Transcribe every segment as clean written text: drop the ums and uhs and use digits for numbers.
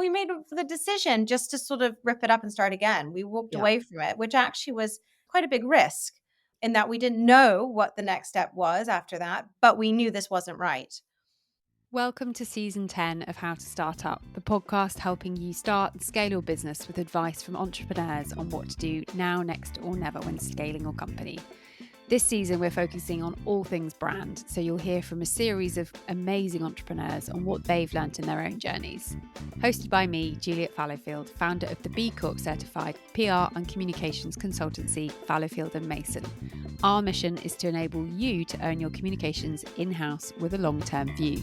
we made the decision just to sort of rip it up and start again. We walked Yeah. away from it, which actually was quite a big risk in that we didn't know what the next step was after that, but we knew this wasn't right. Welcome to season 10 of How to Start Up, the podcast helping you start and scale your business with advice from entrepreneurs on what to do now, next, or never when scaling your company. This season, we're focusing on all things brand, so you'll hear from a series of amazing entrepreneurs on what they've learnt in their own journeys. Hosted by me, Juliet Fallowfield, founder of the B Corp Certified PR and communications consultancy, Fallowfield & Mason. Our mission is to enable you to own your communications in-house with a long-term view.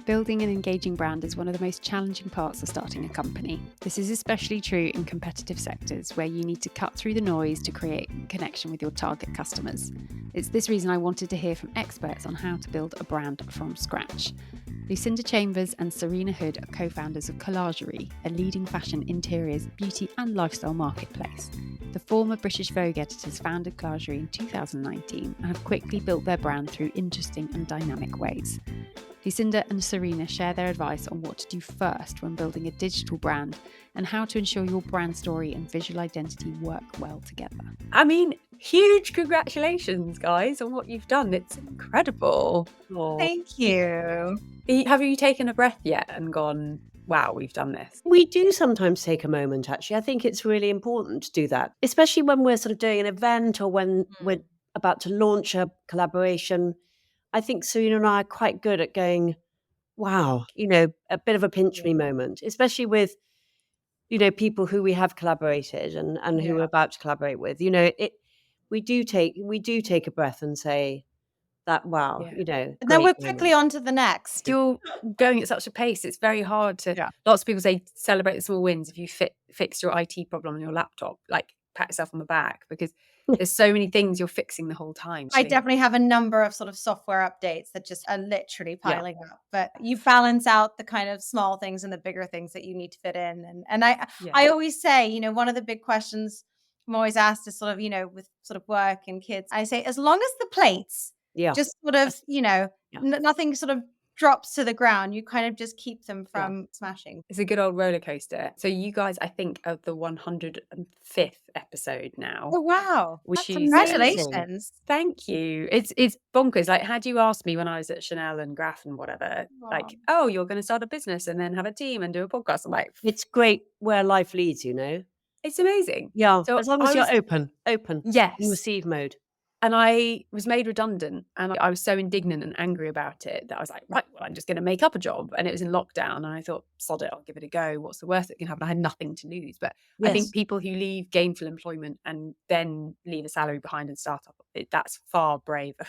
Building an engaging brand is one of the most challenging parts of starting a company. This is especially true in competitive sectors where you need to cut through the noise to create connection with your target customers. It's this reason I wanted to hear from experts on how to build a brand from scratch. Lucinda Chambers and Serena Hood are co-founders of Collagerie, a leading fashion, interiors, beauty and lifestyle marketplace. The former British Vogue editors founded Collagerie in 2019 and have quickly built their brand through interesting and dynamic ways. Lucinda and Serena share their advice on what to do first when building a digital brand and how to ensure your brand story and visual identity work well together. I mean, huge congratulations, guys, on what you've done. It's incredible. Thank you. Have you taken a breath yet and gone, wow, we've done this? We do sometimes take a moment, actually. I think it's really important to do that, especially when we're sort of doing an event or when we're about to launch a collaboration. I think Serena and I are quite good at going, wow, a bit of a pinch me moment, especially with, people who we have collaborated and who we're about to collaborate with. We do take a breath and say that, wow, And then we're quickly on to the next. You're going at such a pace. It's very hard to, lots of people say celebrate the small wins. If you fixed your IT problem on your laptop, like pat yourself on the back, because there's so many things you're fixing the whole time. I definitely have a number of sort of software updates that just are literally piling up, but you balance out the kind of small things and the bigger things that you need to fit in. And I always say, one of the big questions I'm always asked is sort of, with sort of work and kids, I say, as long as the plates just sort of, nothing sort of drops to the ground, you kind of just keep them from smashing. It's a good old roller coaster. So you guys, I think, are the 105th episode now. Oh wow! Congratulations! Thank you. It's bonkers. Like, had you asked me when I was at Chanel and Graf and whatever, like, oh, you're going to start a business and then have a team and do a podcast, I'm like, it's great where life leads. It's amazing. Yeah. So as long as you're open, yes, in receive mode. And I was made redundant and I was so indignant and angry about it that I was like, right, well, I'm just going to make up a job. And it was in lockdown. And I thought, sod it, I'll give it a go. What's the worst that can happen? I had nothing to lose. But I think people who leave gainful employment and then leave a salary behind and start up, that's far braver.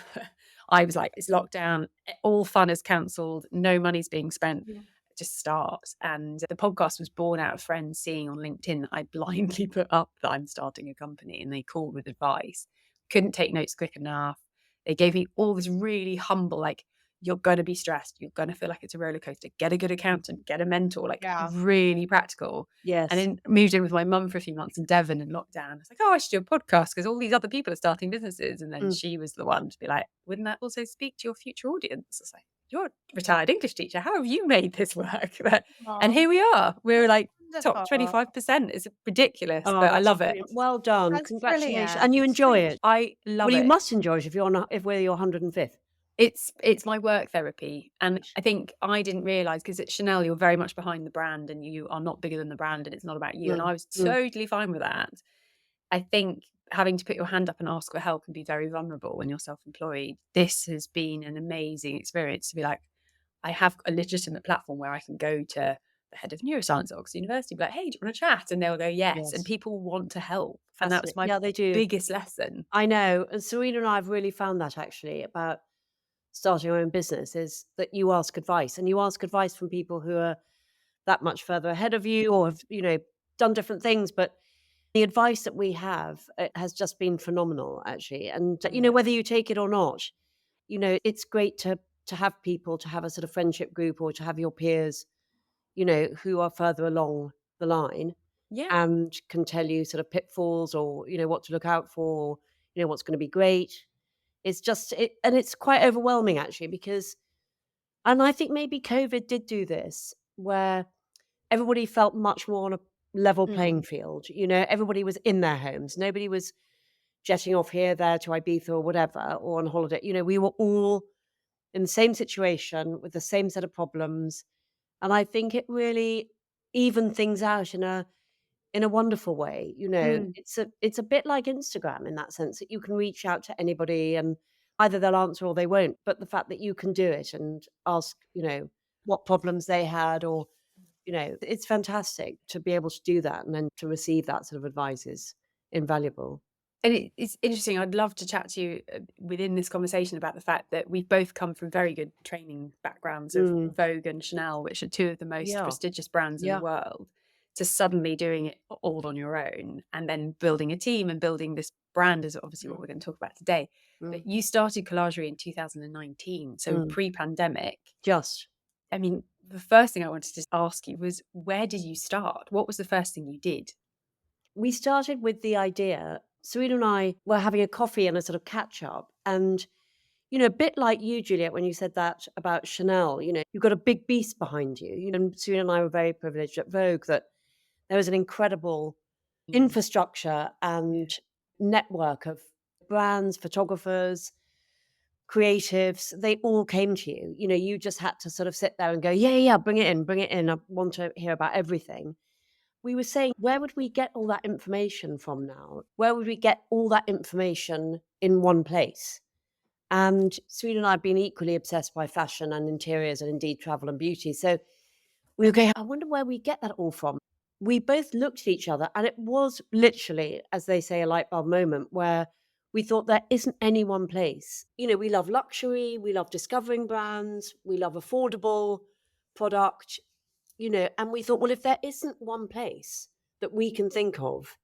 I was like, it's lockdown, all fun is cancelled, no money's being spent. Yeah. Just start. And the podcast was born out of friends seeing on LinkedIn that I blindly put up that I'm starting a company, and they called with advice. Couldn't take notes quick enough. They gave me all this really humble, like, you're going to be stressed. You're going to feel like it's a roller coaster. Get a good accountant, get a mentor, really practical. Yes. And then moved in with my mum for a few months in Devon in lockdown. I was like, oh, I should do a podcast because all these other people are starting businesses. And then she was the one to be like, wouldn't that also speak to your future audience? I was like, you're a retired English teacher. How have you made this work? And here we are. We're like, top 25%. It's ridiculous, but I love it. Well done. That's congratulations. Brilliant. And you enjoy it. I love it. Well, you must enjoy it if we're your 105th. It's my work therapy. And I think I didn't realize, because at Chanel, you're very much behind the brand and you are not bigger than the brand and it's not about you. And I was totally fine with that. I think having to put your hand up and ask for help and be very vulnerable when you're self-employed, this has been an amazing experience to be like, I have a legitimate platform where I can go to the head of neuroscience at Oxford University, be like, hey, do you want to chat? And they'll go, yes. And people want to help. And that was my biggest lesson. I know. And Serena and I have really found that actually about starting your own business, is that you ask advice, and you ask advice from people who are that much further ahead of you or have, done different things. But the advice that we have has just been phenomenal, actually. And, whether you take it or not, it's great to have people, to have a sort of friendship group or to have your peers, who are further along the line and can tell you sort of pitfalls or, what to look out for, what's going to be great. It's just, and it's quite overwhelming actually, because, and I think maybe COVID did do this, where everybody felt much more on a level playing Mm. field. Everybody was in their homes. Nobody was jetting off here, there to Ibiza or whatever, or on holiday. We were all in the same situation with the same set of problems. And I think it really evened things out in a wonderful way. Mm. It's a bit like Instagram in that sense, that you can reach out to anybody and either they'll answer or they won't. But the fact that you can do it and ask, what problems they had, or it's fantastic to be able to do that, and then to receive that sort of advice is invaluable. And it's interesting. I'd love to chat to you within this conversation about the fact that we've both come from very good training backgrounds of Mm. Vogue and Chanel, which are two of the most Yeah. prestigious brands in the Yeah. world, to suddenly doing it all on your own and then building a team and building this brand is obviously what we're going to talk about today. But you started Collagerie in 2019, so Mm. pre-pandemic. Just. I mean, the first thing I wanted to ask you was, where did you start? What was the first thing you did? We started with the idea. Serena and I were having a coffee and a sort of catch up. And, a bit like you, Juliet, when you said that about Chanel, you've got a big beast behind you. And Serena and I were very privileged at Vogue that there was an incredible infrastructure and network of brands, photographers, creatives. They all came to you. You just had to sort of sit there and go, yeah, yeah, bring it in, bring it in. I want to hear about everything. We were saying, where would we get all that information from now? Where would we get all that information in one place? And Serena and I have been equally obsessed by fashion and interiors and indeed travel and beauty. So we were going, I wonder where we get that all from. We both looked at each other, and it was literally, as they say, a light bulb moment where we thought there isn't any one place. We love luxury, we love discovering brands, we love affordable product, and we thought, well, if there isn't one place that we can think of,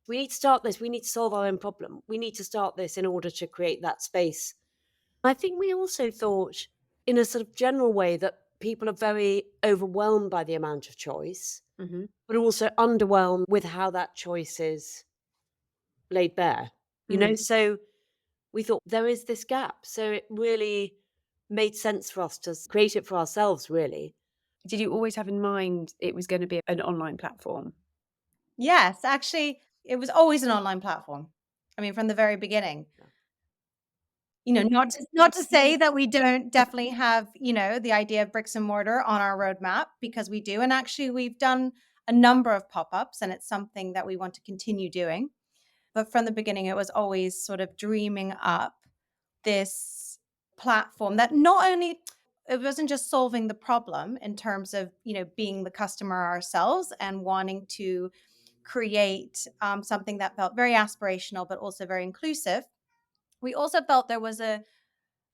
we need to start this. We need to solve our own problem. We need to start this in order to create that space. I think we also thought, in a sort of general way, that people are very overwhelmed by the amount of choice, but also underwhelmed with how that choice is laid bare. So we thought there is this gap. So it really made sense for us to create it for ourselves, really. Did you always have in mind it was going to be an online platform? Yes, actually, it was always an online platform. I mean, from the very beginning. Not to say that we don't definitely have, the idea of bricks and mortar on our roadmap, because we do. And actually, we've done a number of pop-ups, and it's something that we want to continue doing. But from the beginning, it was always sort of dreaming up this platform that not only, it wasn't just solving the problem in terms of, being the customer ourselves and wanting to create something that felt very aspirational, but also very inclusive. We also felt there was a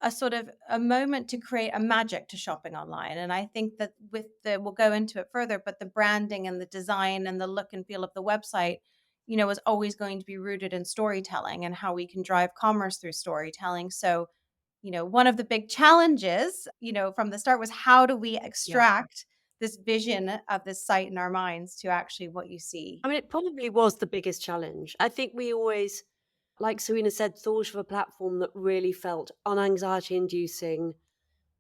sort of a moment to create a magic to shopping online. And I think that we'll go into it further, but the branding and the design and the look and feel of the website, is always going to be rooted in storytelling and how we can drive commerce through storytelling. So, one of the big challenges, from the start was, how do we extract this vision of this site in our minds to actually what you see? I mean, it probably was the biggest challenge. I think we always, like Serena said, thought of a platform that really felt unanxiety inducing,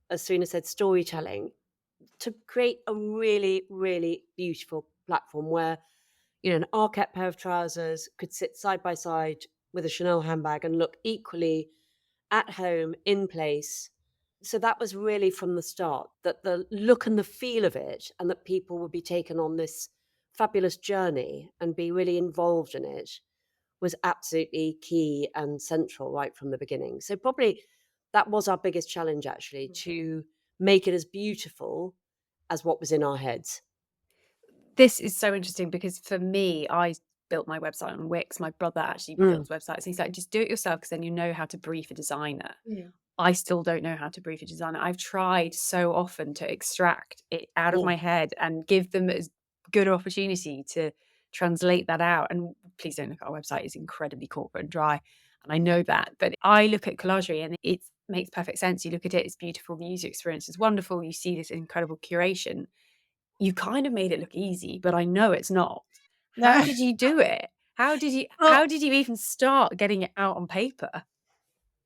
as Serena said, storytelling, to create a really, really beautiful platform where, an Arquette pair of trousers could sit side by side with a Chanel handbag and look equally at home, in place. So that was really from the start, that the look and the feel of it, and that people would be taken on this fabulous journey and be really involved in it, was absolutely key and central right from the beginning. So probably that was our biggest challenge, actually, to make it as beautiful as what was in our heads. This is so interesting because for me, I built my website on Wix. My brother actually builds websites. He's like, just do it yourself, because then you know how to brief a designer. I still don't know how to brief a designer. I've tried so often to extract it out of my head and give them as good an opportunity to translate that out. And please don't look at our website. It's incredibly corporate and dry. And I know that. But I look at Collagerie and it makes perfect sense. You look at it, it's beautiful. The user experience is wonderful. You see this incredible curation. You kind of made it look easy, but I know it's not. How did you do it? How did you even start getting it out on paper?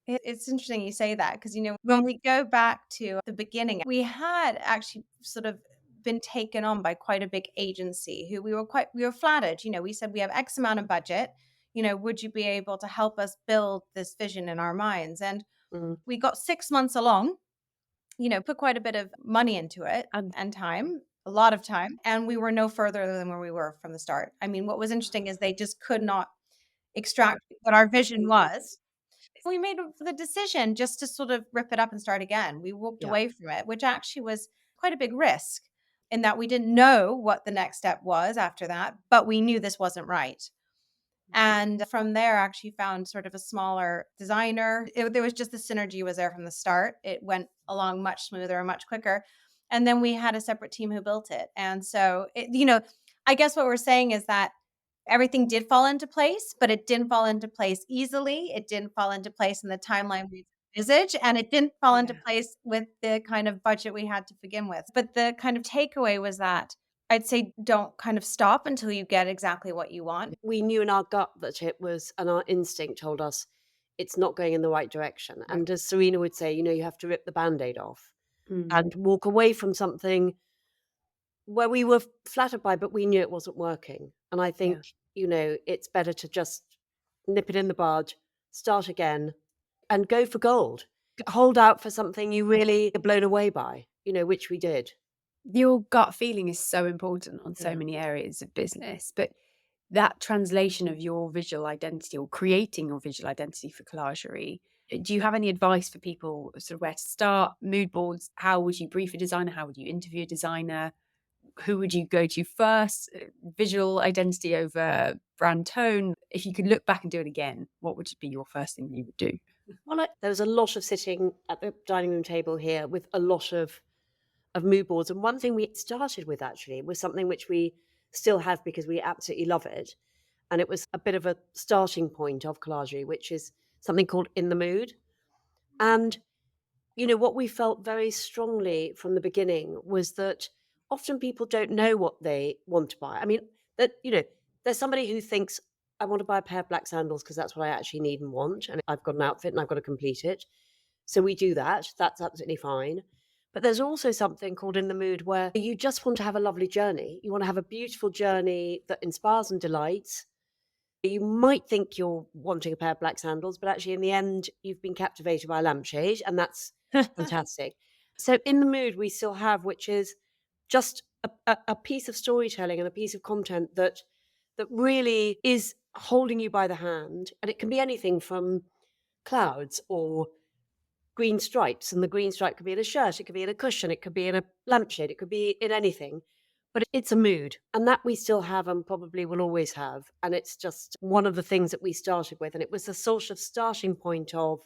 It's interesting you say that, because, when we go back to the beginning, we had actually sort of been taken on by quite a big agency who we were flattered. We said, we have X amount of budget. Would you be able to help us build this vision in our minds? And we got 6 months along, put quite a bit of money into it and time, a lot of time. And we were no further than where we were from the start. I mean, what was interesting is they just could not extract what our vision was. We made the decision just to sort of rip it up and start again. We walked away from it, which actually was quite a big risk in that we didn't know what the next step was after that, but we knew this wasn't right. And from there, I actually found sort of a smaller designer. There was just the synergy was there from the start. It went along much smoother and much quicker. And then we had a separate team who built it. And so, I guess what we're saying is that everything did fall into place, but it didn't fall into place easily. It didn't fall into place in the timeline we envisaged, and it didn't fall into place with the kind of budget we had to begin with. But the kind of takeaway was that I'd say don't kind of stop until you get exactly what you want. We knew in our gut that it was, and our instinct told us it's not going in the right direction. And as Serena would say, you have to rip the Band-Aid off and walk away from something where we were flattered by, but we knew it wasn't working. And I think, it's better to just nip it in the bud, start again, and go for gold. Hold out for something you really are blown away by, which we did. Your gut feeling is so important on so many areas of business, but that translation of your visual identity or creating your visual identity for Collagerie, do you have any advice for people sort of where to start? Mood boards, how would you brief a designer? How would you interview a designer? Who would you go to first? Visual identity over brand tone. If you could look back and do it again, what would be your first thing you would do? Well, there was a lot of sitting at the dining room table here with a lot of mood boards. And one thing we started with actually was something which we still have because we absolutely love it. And it was a bit of a starting point of Collagerie, which is something called In the Mood. And, what we felt very strongly from the beginning was that often people don't know what they want to buy. I mean, there's somebody who thinks, I want to buy a pair of black sandals because that's what I actually need and want. And I've got an outfit and I've got to complete it. So we do that. That's absolutely fine. But there's also something called In the Mood where you just want to have a lovely journey. You want to have a beautiful journey that inspires and delights. You might think you're wanting a pair of black sandals, but actually in the end, you've been captivated by a lampshade, and that's fantastic. So In the Mood we still have, which is just a piece of storytelling and a piece of content that really is holding you by the hand. And it can be anything from clouds or green stripes, and the green stripe could be in a shirt, it could be in a cushion, it could be in a lampshade, it could be in anything. But it's a mood, and that we still have and probably will always have. And it's just one of the things that we started with. And it was the sort of starting point of,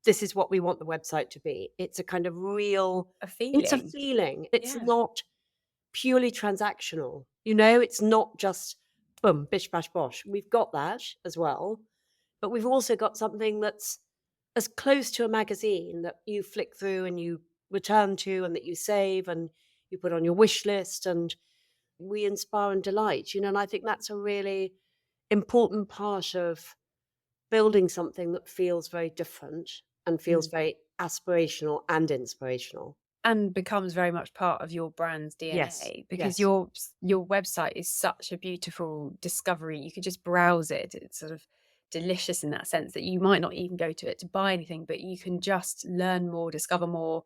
this is what we want the website to be. It's a kind of real, it's a feeling. It's not purely transactional. It's not just boom, bish, bash, bosh. We've got that as well. But we've also got something that's as close to a magazine that you flick through and you return to and that you save and you put on your wish list, and we inspire and delight, and I think that's a really important part of building something that feels very different and feels very aspirational and inspirational. And becomes very much part of your brand's DNA, because your website is such a beautiful discovery. You could just browse it. It's sort of delicious in that sense that you might not even go to it to buy anything, but you can just learn more, discover more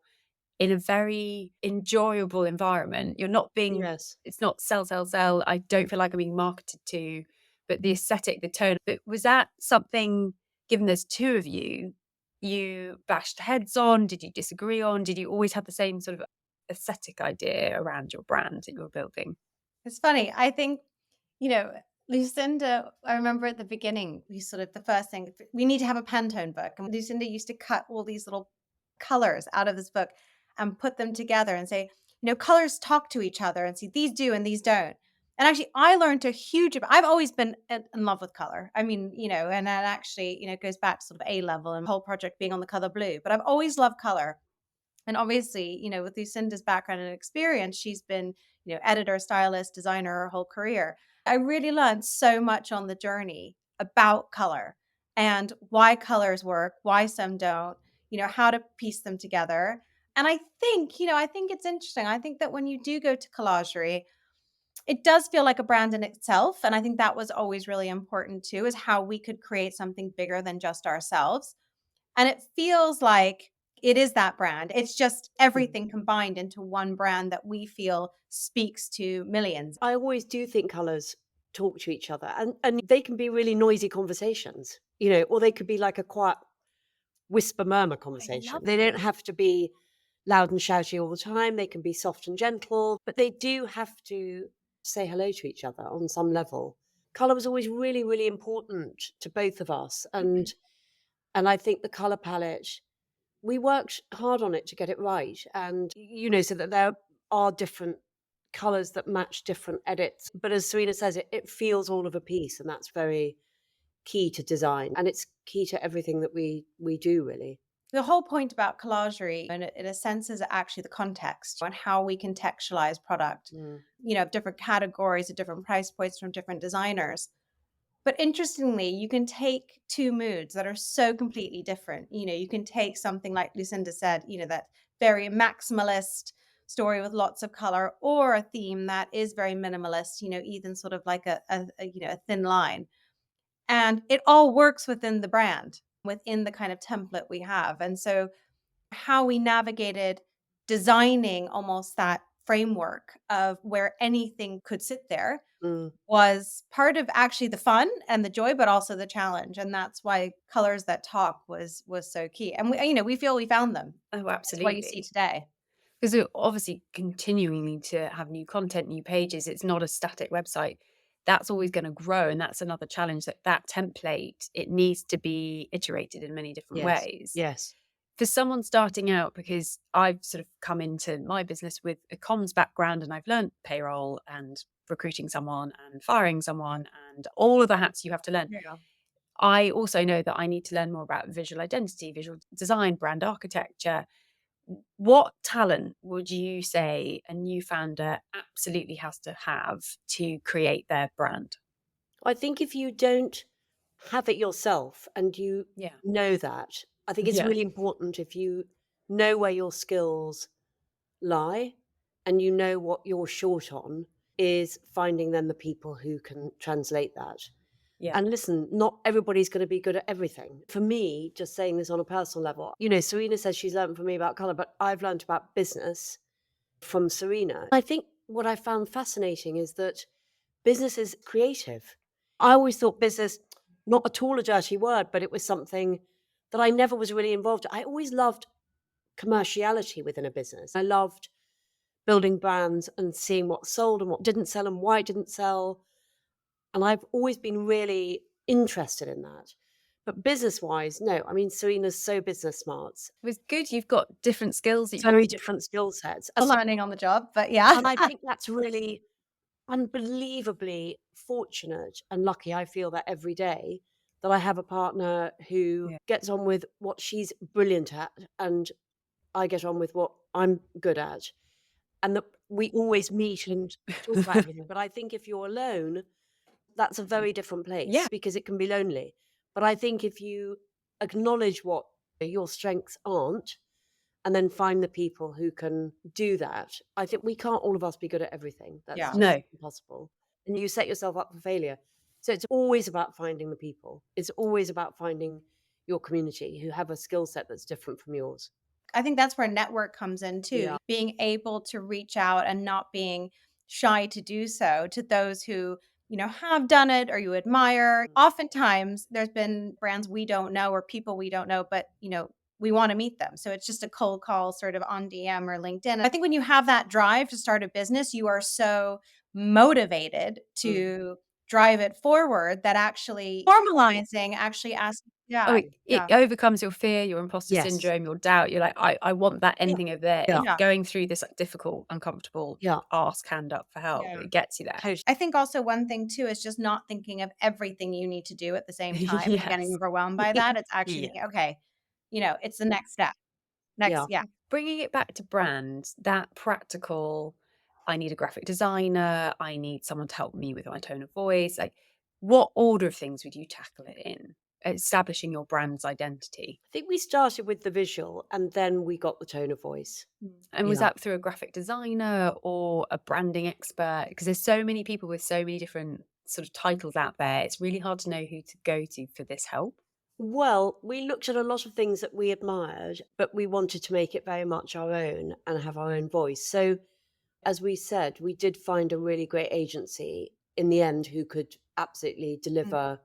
in a very enjoyable environment. You're not being, it's not sell. I don't feel like I'm being marketed to, but the aesthetic, the tone. But was that something, given there's two of you bashed heads on? Did you disagree on? Did you always have the same sort of aesthetic idea around your brand that you were building? It's funny. I think, Lucinda, I remember at the beginning, the first thing, we need to have a Pantone book. And Lucinda used to cut all these little colors out of this book and put them together and say, colors talk to each other and see these do and these don't. And actually, I learned a huge amount. I've always been in love with color. I mean, and that actually, it goes back to sort of A level and the whole project being on the color blue. But I've always loved color. And obviously, with Lucinda's background and experience, she's been, editor, stylist, designer her whole career. I really learned so much on the journey about color and why colors work, why some don't, how to piece them together. And I think it's interesting. I think that when you do go to Collagerie, it does feel like a brand in itself. And I think that was always really important too, is how we could create something bigger than just ourselves. And it feels like it is that brand. It's just everything combined into one brand that we feel speaks to millions. I always do think colours talk to each other, and they can be really noisy conversations, or they could be like a quiet whisper murmur conversation. They don't have to be loud and shouty all the time. They can be soft and gentle, but they do have to say hello to each other on some level. Colour was always really, really important to both of us. And I think the colour palette, we worked hard on it to get it right. And, so that there are different colours that match different edits. But as Serena says, it feels all of a piece. And that's very key to design. And it's key to everything that we do, really. The whole point about Collagerie, in a sense, is actually the context and how we contextualize product, different categories at different price points from different designers. But interestingly, you can take two moods that are so completely different. You can take something like Lucinda said, that very maximalist story with lots of color, or a theme that is very minimalist, even sort of like a thin line. And it all works within the brand, within the kind of template we have. And so how we navigated designing almost that framework of where anything could sit there was part of actually the fun and the joy, but also the challenge. And that's why Colors That Talk was so key. And we feel we found them. Oh, That's absolutely. what you see today. Because we're obviously continuing to have new content, new pages. It's not a static website. That's always going to grow. And that's another challenge, that template, it needs to be iterated in many different ways. Yes. For someone starting out, because I've sort of come into my business with a comms background and I've learned payroll and recruiting someone and firing someone and all of the hats you have to learn. Yeah. I also know that I need to learn more about visual identity, visual design, brand architecture. What talent would you say a new founder absolutely has to have to create their brand? I think if you don't have it yourself and you know that, I think it's really important if you know where your skills lie and you know what you're short on, is finding then the people who can translate that. Yeah. And listen, not everybody's going to be good at everything. For me, just saying this on a personal level, Serena says she's learned from me about colour, but I've learned about business from Serena. I think what I found fascinating is that business is creative. I always thought business, not at all a dirty word, but it was something that I never was really involved in. I always loved commerciality within a business. I loved building brands and seeing what sold and what didn't sell and why it didn't sell. And I've always been really interested in that. But business-wise, no. I mean, Serena's so business smart. It was good. You've got different skills. Very different skill sets. Learning on the job, but yeah. And I think that's really unbelievably fortunate and lucky. I feel that every day, that I have a partner who gets on with what she's brilliant at and I get on with what I'm good at. And that we always meet and talk about everything. But I think if you're alone, that's a very different place because it can be lonely. But I think if you acknowledge what your strengths aren't and then find the people who can do that, I think we can't all of us be good at everything. That's just impossible. And you set yourself up for failure. So it's always about finding the people. It's always about finding your community who have a skill set that's different from yours. I think that's where network comes in too. Yeah. Being able to reach out and not being shy to do so to those who, have done it or you admire. Oftentimes there's been brands we don't know or people we don't know, but, we want to meet them. So it's just a cold call sort of on DM or LinkedIn. I think when you have that drive to start a business, you are so motivated to drive it forward that actually formalizing actually asking. It overcomes your fear, your imposter syndrome, your doubt. You're like, I want that ending over there. Yeah. Going through this difficult, uncomfortable ask hand up for help. It gets you there. I think also one thing too is just not thinking of everything you need to do at the same time and getting overwhelmed by that. It's actually thinking, okay, it's the next step. Bringing it back to brand, that practical, I need a graphic designer, I need someone to help me with my tone of voice. Like, what order of things would you tackle it in? establishing your brand's identity? I think we started with the visual and then we got the tone of voice. And was Yeah. that through a graphic designer or a branding expert? Because there's so many people with so many different sort of titles out there. It's really hard to know who to go to for this help. Well, we looked at a lot of things that we admired, but we wanted to make it very much our own and have our own voice. So, as we said, we did find a really great agency in the end who could absolutely deliver.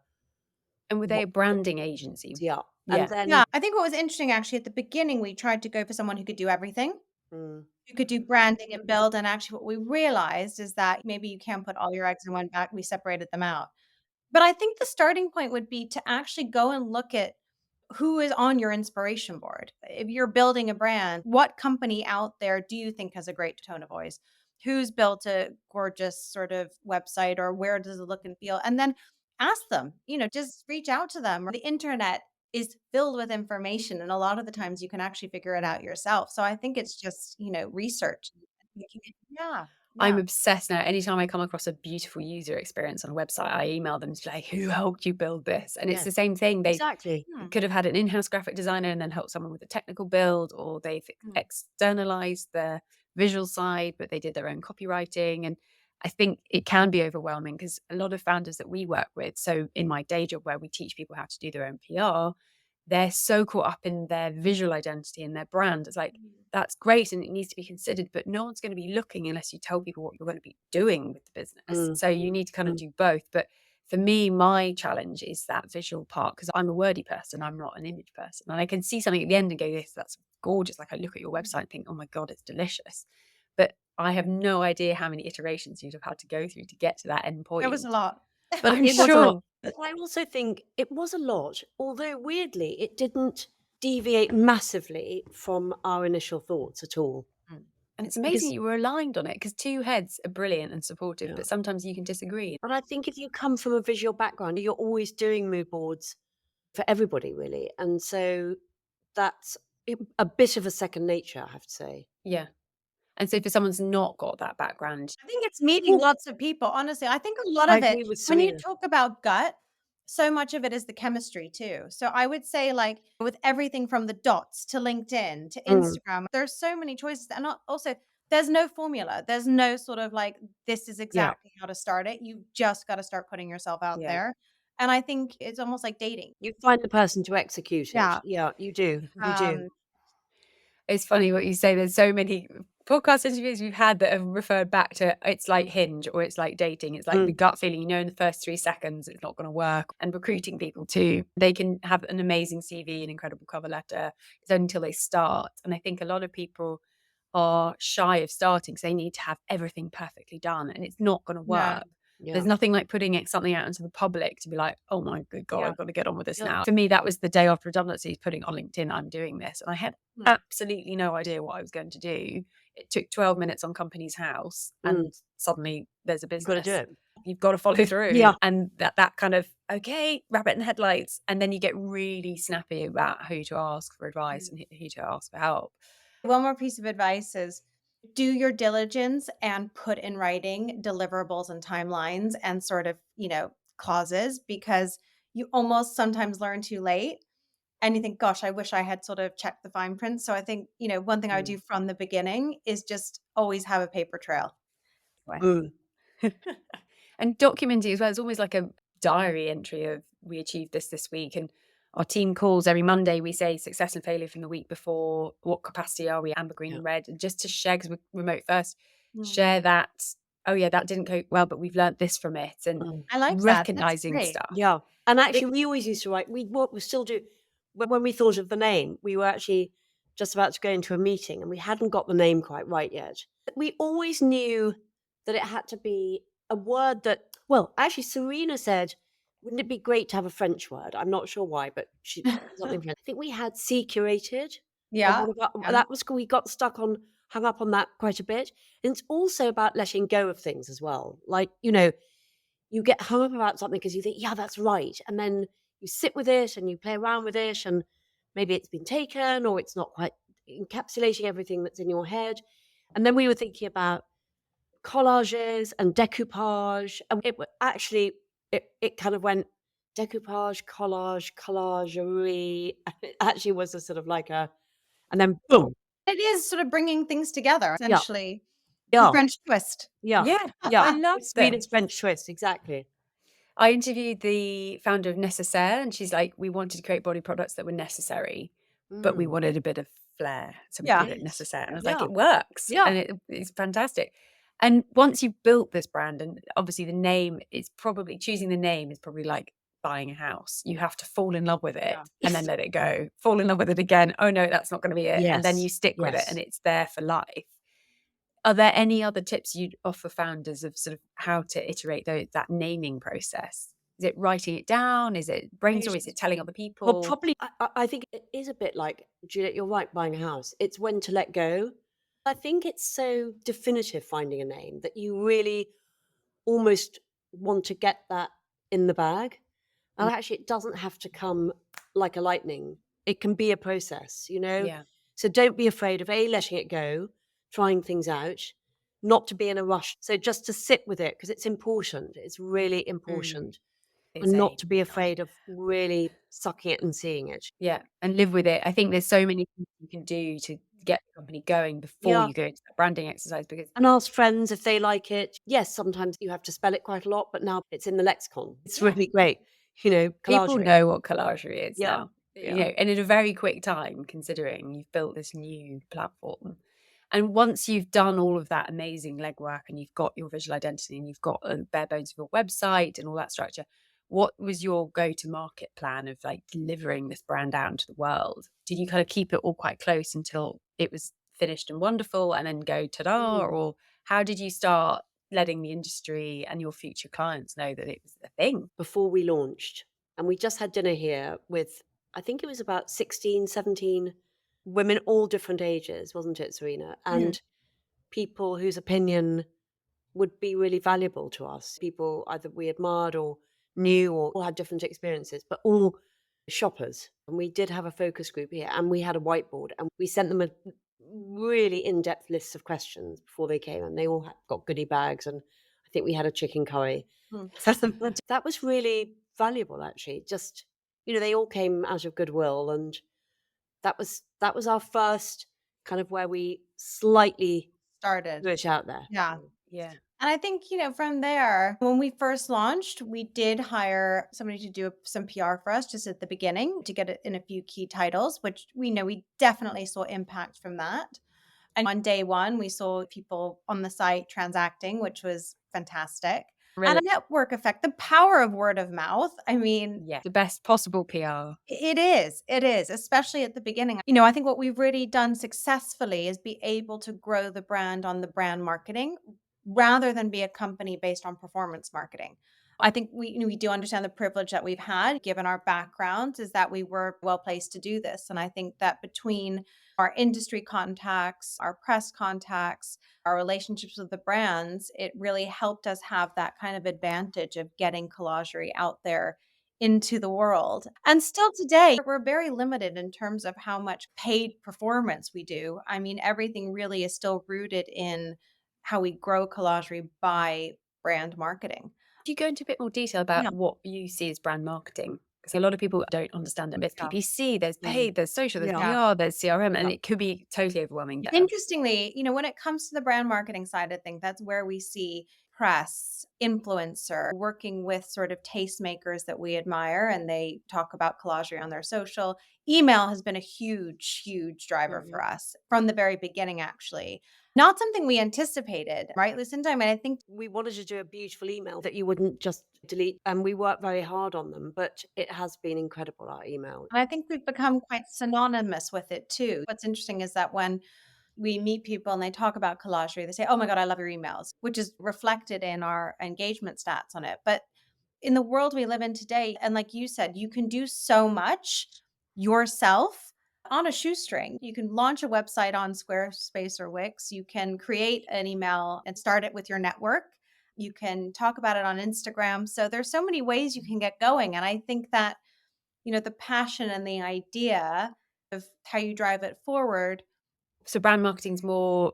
And were they a branding agency? Yeah. Yeah. And then, Yeah, I think what was interesting actually at the beginning, we tried to go for someone who could do everything, who could do branding and build. And actually, what we realized is that maybe you can't put all your eggs in one basket. We separated them out. But I think the starting point would be to actually go and look at who is on your inspiration board. If you're building a brand, what company out there do you think has a great tone of voice? Who's built a gorgeous sort of website, or where does it look and feel? And then ask them, just reach out to them. The internet is filled with information, and a lot of the times you can actually figure it out yourself. So I think it's just, research. Yeah. I'm Yeah. obsessed now. Anytime I come across a beautiful user experience on a website, I email them to be like, who helped you build this? And it's Yeah. the same thing. They exactly. could have had an in-house graphic designer and then helped someone with a technical build, or they've externalized the visual side, but they did their own copywriting. And I think it can be overwhelming because a lot of founders that we work with, so in my day job where we teach people how to do their own PR, they're so caught up in their visual identity and their brand. It's like, that's great and it needs to be considered, but no one's going to be looking unless you tell people what you're going to be doing with the business. So you need to kind of do both. But for me, my challenge is that visual part, because I'm a wordy person. I'm not an image person. And I can see something at the end and go, yes, that's gorgeous. Like I look at your website and think, oh my God, it's delicious. But I have no idea how many iterations you'd have had to go through to get to that end point. It was a lot. But I'm it was a sure. lot. But I also think it was a lot, although weirdly, it didn't deviate massively from our initial thoughts at all. And it's amazing you were aligned on it, because two heads are brilliant and supportive, but sometimes you can disagree. But I think if you come from a visual background, you're always doing mood boards for everybody, really. And so that's a bit of a second nature, I have to say. Yeah. And so for someone's not got that background, I think it's meeting lots of people. Honestly, I think a lot I of it, agree with when you Serena. talk about gut, so much of it is the chemistry too. So I would say, like, with everything from the dots to LinkedIn to Instagram, there's so many choices. And also, there's no formula. There's no sort of like, this is exactly how to start it. You've just got to start putting yourself out there. And I think it's almost like dating. You find the person to execute it. Yeah. Yeah, you do. You do. It's funny what you say. There's so many podcast interviews we've had that have referred back to it's like Hinge or it's like dating. It's like the gut feeling, in the first 3 seconds, it's not going to work. And recruiting people too. They can have an amazing CV, an incredible cover letter. It's only until they start. And I think a lot of people are shy of starting because they need to have everything perfectly done, and it's not going to work. There's nothing like putting something out into the public to be like, oh my good God, I've got to get on with this now. For me, that was the day after redundancy, putting on LinkedIn, I'm doing this. And I had absolutely no idea what I was going to do. It took 12 minutes on Company's House and suddenly there's a business. You've got to do it. You've got to follow through. Yeah. And that kind of, okay, rabbit in the headlights. And then you get really snappy about who to ask for advice and who to ask for help. One more piece of advice is do your diligence and put in writing deliverables and timelines and sort of, clauses, because you almost sometimes learn too late and you think, gosh, I wish I had sort of checked the fine print. So I think, one thing I would do from the beginning is just always have a paper trail. And documenting as well. It's almost like a diary entry of we achieved this week. And our team calls every Monday. We say success and failure from the week before. What capacity are we? Amber, green, and red. And just to share, because we're remote first, share that. Oh yeah, that didn't go well, but we've learned this from it. And I like recognizing that. stuff. Yeah. And actually, we always used to write. We still do. When we thought of the name, we were actually just about to go into a meeting, and we hadn't got the name quite right yet. We always knew that it had to be a word that. Well, actually, Serena said, wouldn't it be great to have a French word? I'm not sure why, but she something French. I think we had C curated. Yeah. That was cool. We got hung up on that quite a bit. And it's also about letting go of things as well. Like, you get hung up about something because you think, yeah, that's right. And then you sit with it and you play around with it, and maybe it's been taken or it's not quite encapsulating everything that's in your head. And then we were thinking about collages and decoupage. And it kind of went, decoupage, collage, collagerie. It actually was a sort of like a, and then boom. It is sort of bringing things together, Yeah. essentially. The Yeah. French twist. Yeah. Yeah, Yeah. I love Swedish this. French twist. Exactly. I interviewed the founder of Necessaire, and she's like, we wanted to create body products that were necessary, but we wanted a bit of flair. So we Yeah. called it Necessaire. And I was like, Yeah. it works. Yeah. And it's fantastic. And once you've built this brand, and obviously the name is probably, choosing the name is probably like buying a house. You have to fall in love with it and then let it go. Fall in love with it again. Oh no, that's not going to be it. And then you stick with it and it's there for life. Are there any other tips you'd offer founders of sort of how to iterate that naming process? Is it writing it down? Is it brainstorming? Is it telling other people? Well, probably, I think it is a bit like, Juliet, you're right, buying a house. It's when to let go. I think it's so definitive finding a name that you really almost want to get that in the bag. And actually, it doesn't have to come like a lightning. It can be a process, you know? Yeah. So don't be afraid of letting it go, trying things out, not to be in a rush. So just to sit with it, because it's important. It's really important. And not to be afraid of really sucking it and seeing it. Yeah. And live with it. I think there's so many things you can do to get the company going before you go into that branding exercise. And ask friends if they like it. Yes, sometimes you have to spell it quite a lot, but now it's in the lexicon. It's really great. You know, people Collagerie. know what Collagerie is Yeah. now. You know, and in a very quick time, considering you've built this new platform. And once you've done all of that amazing legwork and you've got your visual identity and you've got a bare bones of your website and all that structure, what was your go-to-market plan of like delivering this brand out into the world? Did you kind of keep it all quite close until it was finished and wonderful and then go ta-da? Or how did you start letting the industry and your future clients know that it was a thing? Before we launched, and we just had dinner here with, I think it was about 16, 17 women, all different ages, wasn't it, Serena? And people whose opinion would be really valuable to us. People either we admired or knew or all had different experiences, but all shoppers. And we did have a focus group here and we had a whiteboard and we sent them a really in-depth list of questions before they came, and they all got goodie bags, and I think we had a chicken curry. That was really valuable, actually. Just, you know, they all came out of goodwill, and that was our first kind of where we slightly Started. threw it out there. Yeah. Yeah. And I think, you know, from there, when we first launched, we did hire somebody to do some PR for us just at the beginning to get it in a few key titles, which we know we definitely saw impact from that. And on day one, we saw people on the site transacting, which was fantastic. Really? And a network effect, the power of word of mouth. I mean, Yeah, the best possible PR. it is, especially at the beginning. You know, I think what we've really done successfully is be able to grow the brand on the brand marketing rather than be a company based on performance marketing. I think we do understand the privilege that we've had, given our backgrounds, is that we were well placed to do this. And I think that between our industry contacts, our press contacts, our relationships with the brands, it really helped us have that kind of advantage of getting Collagerie out there into the world. And still today, we're very limited in terms of how much paid performance we do. I mean, everything really is still rooted in how we grow Collagerie by brand marketing. Do you go into a bit more detail about what you see as brand marketing? Because a lot of people don't understand it. There's PPC, there's paid, there's social, there's PR, there's CRM, and it could be totally overwhelming. Interestingly, you know, when it comes to the brand marketing side of things, that's where we see press, influencer, working with sort of tastemakers that we admire, and they talk about Collagerie on their social. Email has been a huge driver for us from the very beginning, actually. Not something we anticipated, right, Lucinda? I mean, I think we wanted to do a beautiful email that you wouldn't just delete, and we worked very hard on them, but it has been incredible, our email. And I think we've become quite synonymous with it too. What's interesting is that when we meet people and they talk about Collagerie, they say, "Oh my God, I love your emails," which is reflected in our engagement stats on it. But in the world we live in today, and like you said, you can do so much yourself on a shoestring. You can launch a website on Squarespace or Wix. You can create an email and start it with your network. You can talk about it on Instagram. So there's so many ways you can get going. And I think that, you know, the passion and the idea of how you drive it forward. So brand marketing is more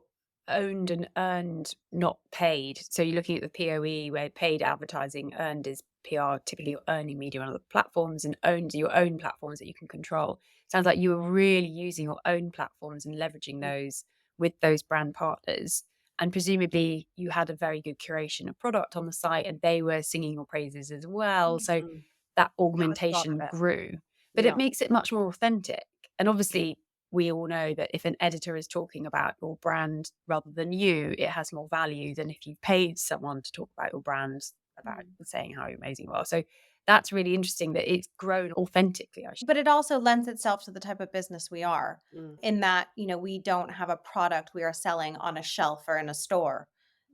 owned and earned, not paid. So you're looking at the POE, where paid advertising, earned is PR, typically you're earning media on other platforms, and owned are your own platforms that you can control. Sounds like you were really using your own platforms and leveraging those with those brand partners. And presumably you had a very good curation of product on the site, and they were singing your praises as well. So Mm. that That was part of augmentation it. grew, but Yeah. it makes it much more authentic. And obviously, we all know that if an editor is talking about your brand rather than you, it has more value than if you paid someone to talk about your brand, about saying how amazing you are. So that's really interesting that it's grown authentically. But it also lends itself to the type of business we are, Mm. in that, we don't have a product we are selling on a shelf or in a store.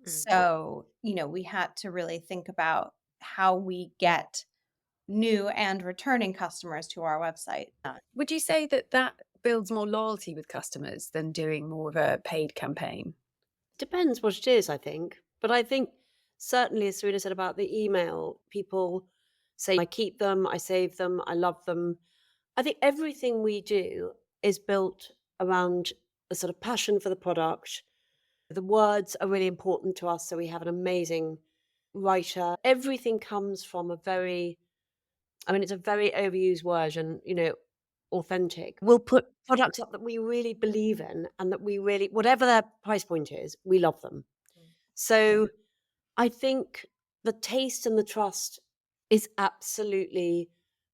So, we had to really think about how we get new and returning customers to our website. Would you say that that builds more loyalty with customers than doing more of a paid campaign? Depends what it is, I think. But I think certainly, as Serena said about the email, people say, I keep them, I save them, I love them. I think everything we do is built around a sort of passion for the product. The words are really important to us. So we have an amazing writer. Everything comes from it's a very overused word and, authentic. We'll put products up that we really believe in and that we really, whatever their price point is, we love them. So I think the taste and the trust is absolutely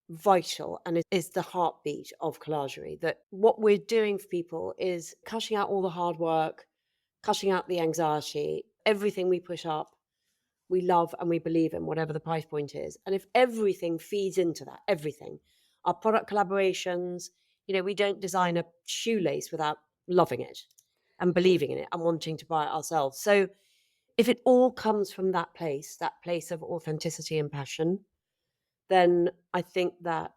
vital, and it is the heartbeat of Collagerie. That what we're doing for people is cutting out all the hard work, cutting out the anxiety, everything we push up, we love and we believe in, whatever the price point is. And if everything feeds into that, everything, our product collaborations, we don't design a shoelace without loving it and believing in it and wanting to buy it ourselves. So if it all comes from that place of authenticity and passion, then I think that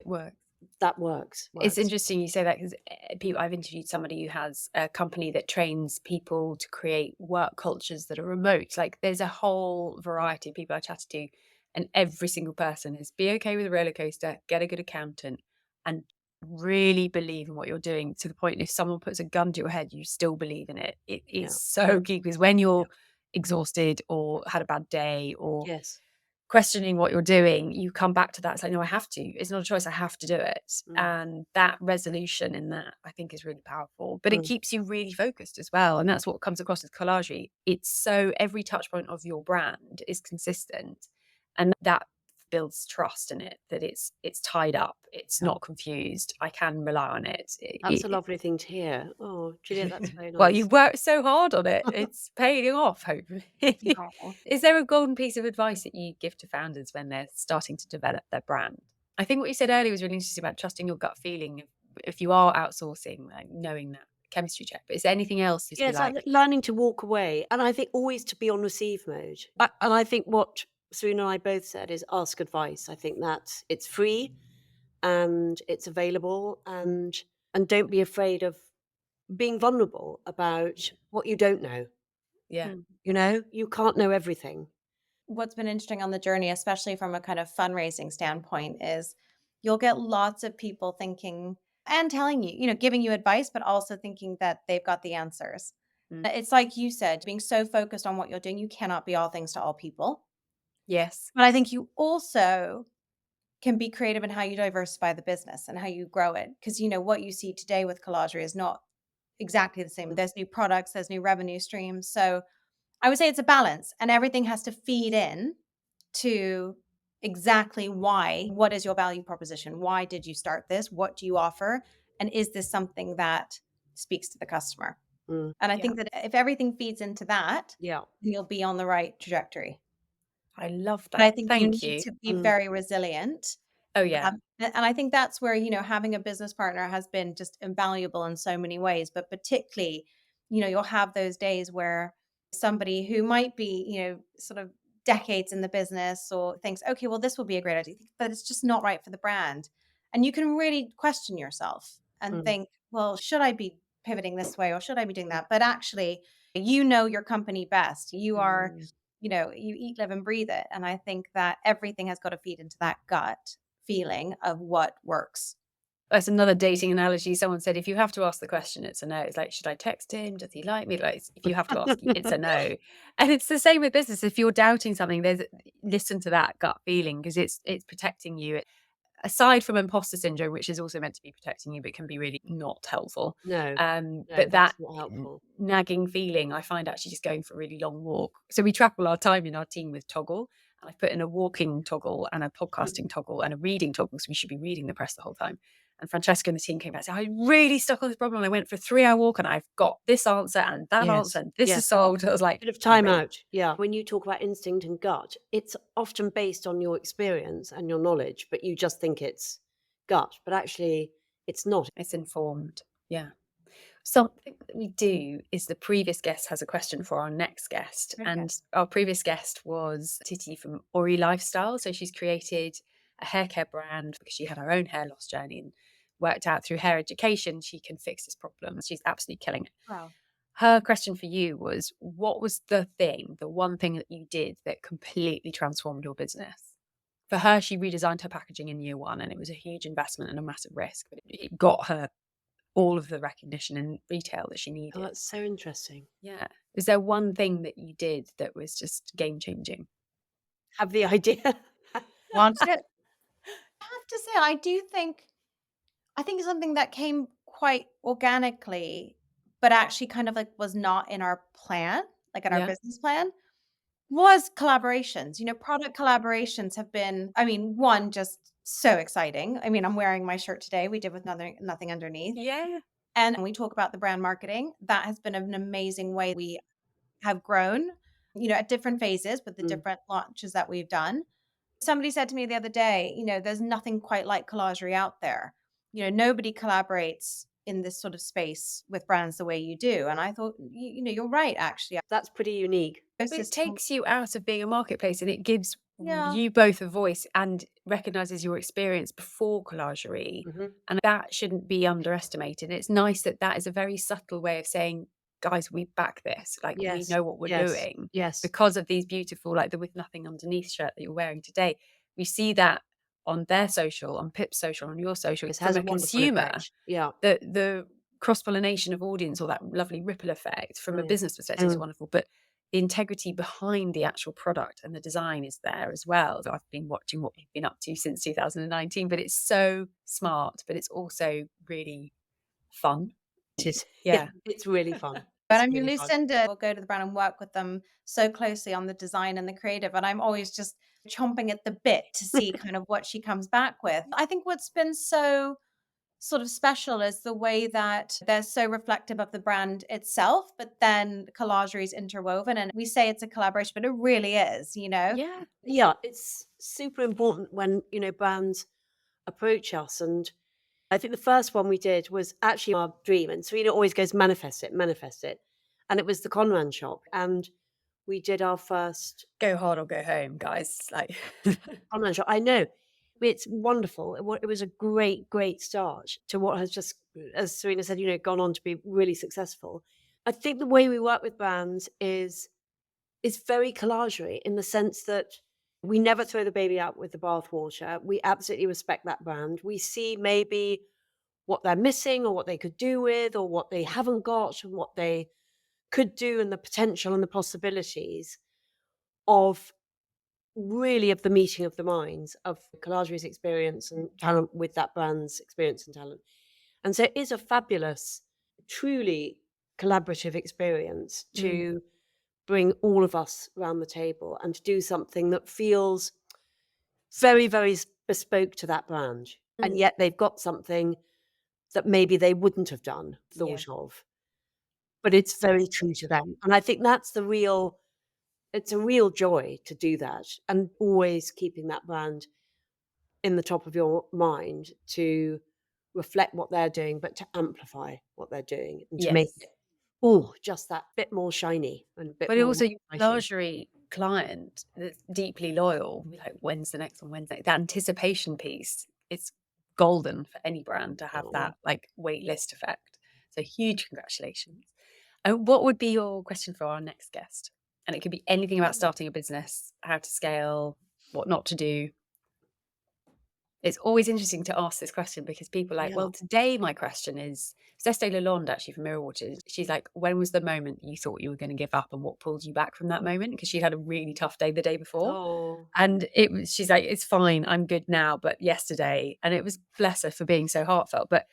It works. that works. It's interesting you say that, because I've interviewed somebody who has a company that trains people to create work cultures that are remote. Like, there's a whole variety of people I chatted to, and every single person is be okay with a roller coaster, get a good accountant, and really believe in what you're doing, to the point if someone puts a gun to your head, you still believe in it. It is so key, because when you're exhausted or had a bad day or Yes. questioning what you're doing, you come back to that. It's like, no, I have to. It's not a choice. I have to do it. And that resolution in that, I think, is really powerful. But it keeps you really focused as well. And that's what comes across with Collagerie. It's so every touch point of your brand is consistent. And that builds trust in it, that it's tied up. It's not confused. I can rely on it. That's a lovely thing to hear. Oh, Juliet, that's very nice. Well, you've worked so hard on it. It's paying off, hopefully. Is there a golden piece of advice that you give to founders when they're starting to develop their brand? I think what you said earlier was really interesting about trusting your gut feeling. If you are outsourcing, like knowing that chemistry check. But is there anything else you'd be Yes, like? learning to walk away. And I think always to be on receive mode. And I think what Serena and I both said is ask advice. I think that it's free and it's available, and don't be afraid of being vulnerable about what you don't know. Yeah. You can't know everything. What's been interesting on the journey, especially from a kind of fundraising standpoint, is you'll get lots of people thinking and telling you, giving you advice, but also thinking that they've got the answers. It's like you said, being so focused on what you're doing, you cannot be all things to all people. Yes. But I think you also can be creative in how you diversify the business and how you grow it. Because, what you see today with Collagerie is not exactly the same. There's new products, there's new revenue streams. So I would say it's a balance, and everything has to feed in to exactly what is your value proposition? Why did you start this? What do you offer? And is this something that speaks to the customer? And I think that if everything feeds into that, you'll be on the right trajectory. I love But I that. think you Thank need you. to be very resilient. Oh, yeah. And I think that's where, having a business partner has been just invaluable in so many ways. But particularly, you'll have those days where somebody who might be, sort of decades in the business or thinks, okay, well, this will be a great idea, but it's just not right for the brand. And you can really question yourself and think, well, should I be pivoting this way or should I be doing that? But actually, your company best. You are, you eat, live, and breathe it. And I think that everything has got to feed into that gut feeling of what works. That's another dating analogy. Someone said, if you have to ask the question, it's a no. It's like, should I text him? Does he like me? Like, if you have to ask, it's a no. And it's the same with business. If you're doubting something, listen to that gut feeling, because it's protecting you. Aside from imposter syndrome, which is also meant to be protecting you, but can be really not helpful. No, but that not helpful. nagging feeling, I find actually just going for a really long walk. So we track all our time in our team with Toggle. And I've put in a walking toggle and a podcasting toggle and a reading toggle. So we should be reading the press the whole time. And Francesca and the team came back and said, I'm really stuck on this problem. I went for a 3-hour walk and I've got this answer and that answer and this is solved. I was like, bit of time out. Yeah. When you talk about instinct and gut, it's often based on your experience and your knowledge, but you just think it's gut, but actually it's not. It's informed. Yeah. Something that we do is the previous guest has a question for our next guest. Okay. And our previous guest was Titi from Ori Lifestyle. So she's created a hair care brand because she had her own hair loss journey and worked out through hair education she can fix this problem. She's absolutely killing it. Wow. Her question for you was, what was the one thing that you did that completely transformed your business? For her, she redesigned her packaging in year 1, and it was a huge investment and a massive risk, but it got her all of the recognition in retail that she needed. Oh, that's so interesting. Yeah. Is there one thing that you did that was just game changing? Have the idea. Want it? I have to say, I think something that came quite organically, but actually kind of like was not in our plan, like in our business plan, was collaborations. Product collaborations have been, one, just so exciting. I'm wearing my shirt today. We did with nothing underneath. Yeah. And we talk about the brand marketing. That has been an amazing way we have grown, at different phases with the different launches that we've done. Somebody said to me the other day, there's nothing quite like Collagerie out there. Nobody collaborates in this sort of space with brands the way you do. And I thought, you're right, actually. That's pretty unique. But it takes you out of being a marketplace and it gives you both a voice and recognizes your experience before Collagerie. And that shouldn't be underestimated. It's nice that is a very subtle way of saying, guys, we back this. Like, we know what we're doing. Yes. Because of these beautiful, like the With Nothing Underneath shirt that you're wearing today. We see that on their social, on Pip's social, on your social. It from has a a consumer. effect. Yeah. The cross-pollination of audience, or that lovely ripple effect from a business perspective is wonderful. But the integrity behind the actual product and the design is there as well. So I've been watching what you've been up to since 2019, but it's so smart, but it's also really fun. It is. Yeah. It's really fun. But Lucinda will go to the brand and work with them so closely on the design and the creative. And I'm always just chomping at the bit to see kind of what she comes back with. I think what's been so sort of special is the way that they're so reflective of the brand itself, but then Collagerie is interwoven. And we say it's a collaboration, but it really is, Yeah. Yeah. It's super important when, brands approach us. And I think the first one we did was actually our dream. And Serena always goes, manifest it. And it was the Conran shop. And we did our first go hard or go home, guys. Like Conran shop. I know. It's wonderful. It was a great, great start to what has just, as Serena said, gone on to be really successful. I think the way we work with brands is very Collagerie in the sense that we never throw the baby out with the bathwater. We absolutely respect that brand. We see maybe what they're missing or what they could do with or what they haven't got and what they could do and the potential and the possibilities of the meeting of the minds of Collagerie's experience and talent with that brand's experience and talent. And so it is a fabulous, truly collaborative experience to bring all of us around the table and to do something that feels very, very bespoke to that brand. And yet they've got something that maybe they wouldn't have done, thought of. But it's very true to them. And I think that's it's a real joy to do that, and always keeping that brand in the top of your mind to reflect what they're doing, but to amplify what they're doing and to make it just that bit more shiny and a bit but more also your Collagerie client that's deeply loyal, like when's the next one, Wednesday, the anticipation piece, it's golden for any brand to have that like wait list effect. So huge congratulations. What would be your question for our next guest? And it could be anything about starting a business, how to scale, what not to do. it's always interesting to ask this question because people are like, well, today my question is, Estée Lalonde actually from Mirror Waters. She's like, when was the moment you thought you were going to give up and what pulled you back from that moment? Because she'd had a really tough day the day before. And she's like, it's fine, I'm good now, but yesterday. And it was, bless her for being so heartfelt. But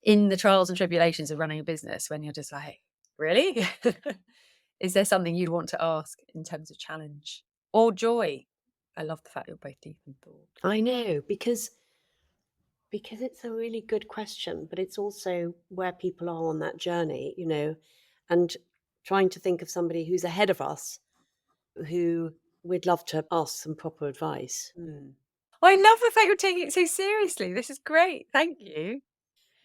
in the trials and tribulations of running a business, when you're just like, really? Is there something you'd want to ask in terms of challenge or joy? I love the fact you're both deep in thought. I know, because it's a really good question, but it's also where people are on that journey, you know, and trying to think of somebody who's ahead of us who we'd love to ask some proper advice. I love the fact you're taking it so seriously. This is great. Thank you.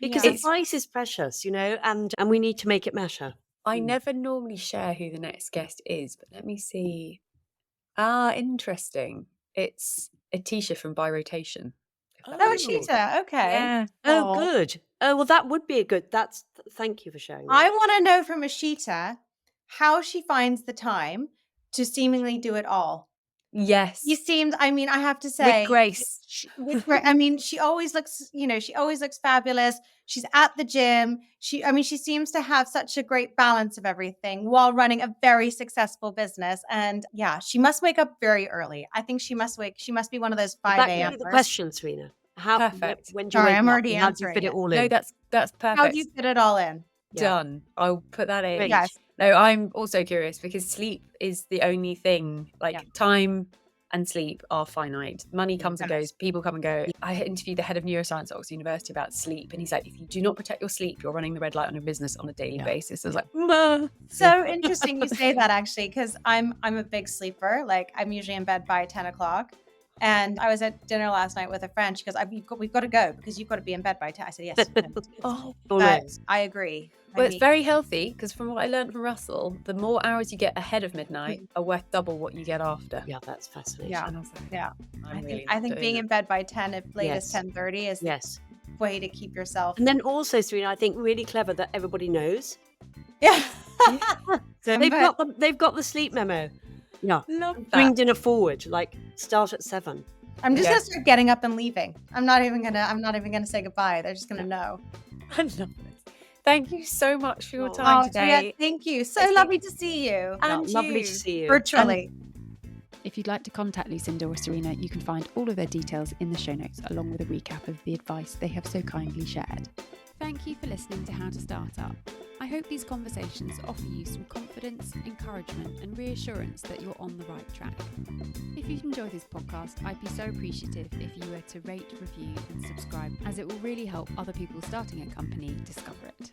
Because advice is precious, you know, and we need to make it matter. I never normally share who the next guest is, but let me see. Ah, interesting. It's Atisha from By Rotation. Oh, Ashita. Okay. Yeah. Oh, good. Oh, well, that would be a good. Thank you for sharing that. I want to know from Ashita how she finds the time to seemingly do it all. Yes. You seemed, I mean, I have to say, with grace. I mean, she always looks, you know, she always looks fabulous. She's at the gym. She seems to have such a great balance of everything while running a very successful business. And yeah, she must wake up very early. I think she must be one of those 5 a.m. the question, Serena. How perfect? When do you wake I'm up? already How do you answering fit it all in? No, that's perfect. How do you fit it all in? Done. I'll put that in. Yes. No, I'm also curious because sleep is the only thing. Like time and sleep are finite. Money comes and goes. People come and go. I interviewed the head of neuroscience at Oxford University about sleep, and he's like, if you do not protect your sleep, you're running the red light on your business on a daily basis. I was like, So interesting you say that, actually, because I'm a big sleeper. Like, I'm usually in bed by 10 o'clock. And I was at dinner last night with a friend. She goes, we've got to go because you've got to be in bed by 10. I said, yes. But I agree. Well, it's very healthy because from what I learned from Russell, the more hours you get ahead of midnight are worth double what you get after. Yeah, that's fascinating. Yeah, and I was like, yeah. I think being in bed by 10 at latest 10:30 is the way to keep yourself. And then also, Serena, I think really clever that everybody knows. Yeah. So they've got the sleep memo. Yeah. Love that. Bring dinner forward, like start at 7. I'm just gonna start getting up and leaving. I'm not even gonna say goodbye. They're just gonna know. I love it. Thank you so much for your time today. Yeah, thank you. So lovely to see you. And lovely to see you. Virtually. If you'd like to contact Lucinda or Serena, you can find all of their details in the show notes, along with a recap of the advice they have so kindly shared. Thank you for listening to How to Start Up. I hope these conversations offer you some confidence, encouragement, and reassurance that you're on the right track. If you've enjoyed this podcast, I'd be so appreciative if you were to rate, review, and subscribe, as it will really help other people starting a company discover it.